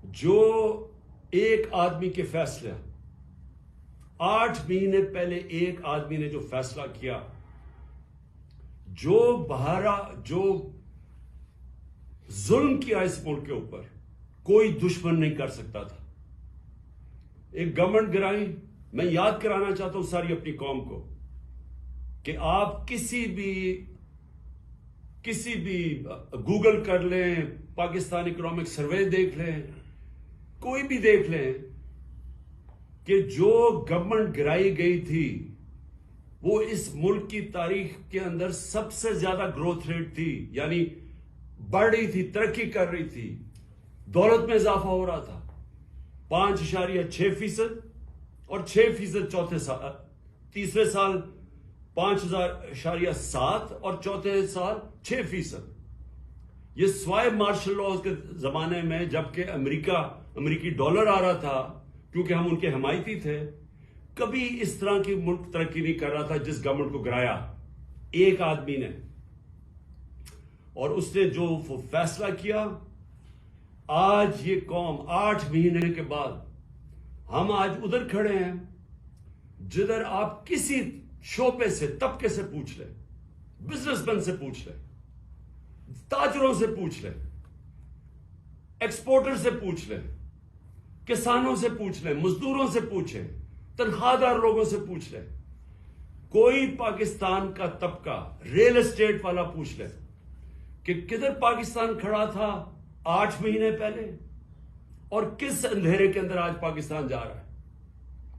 جو ایک آدمی کے فیصلے 8 مہینے پہلے ایک آدمی نے جو فیصلہ کیا، جو ظلم کیا اس ملک کے اوپر، کوئی دشمن نہیں کر سکتا تھا. ایک گورنمنٹ گرائی. میں یاد کرانا چاہتا ہوں ساری اپنی قوم کو کہ آپ کسی بھی گوگل کر لیں، پاکستان اکنامک سروے دیکھ لیں، کوئی بھی دیکھ لیں کہ جو گورنمنٹ گرائی گئی تھی وہ اس ملک کی تاریخ کے اندر سب سے زیادہ گروتھ ریٹ تھی. یعنی بڑھ رہی تھی، ترقی کر رہی تھی، دولت میں اضافہ ہو رہا تھا. 5.6% اور 6% تیسرے سال 5.7 اور چوتھے سال 6%. یہ سوائے مارشل لاء کے زمانے میں جبکہ امریکی ڈالر آ رہا تھا کیونکہ ہم ان کے حمایتی تھے، کبھی اس طرح کی ملک ترقی نہیں کر رہا تھا جس گورنمنٹ کو گرایا ایک آدمی نے. اور اس نے جو فیصلہ کیا، آج یہ قوم 8 مہینے کے بعد ہم آج ادھر کھڑے ہیں جدھر آپ کسی شعبے سے، طبقے سے پوچھ لیں، بزنس مین سے پوچھ لیں، تاجروں سے پوچھ لیں، ایکسپورٹر سے پوچھ لیں، کسانوں سے پوچھ لیں، مزدوروں سے پوچھیں، تنخواہ دار لوگوں سے پوچھ لیں، کوئی پاکستان کا طبقہ، ریل اسٹیٹ والا پوچھ لیں کہ کدھر پاکستان کھڑا تھا 8 مہینے پہلے اور کس اندھیرے کے اندر آج پاکستان جا رہا ہے.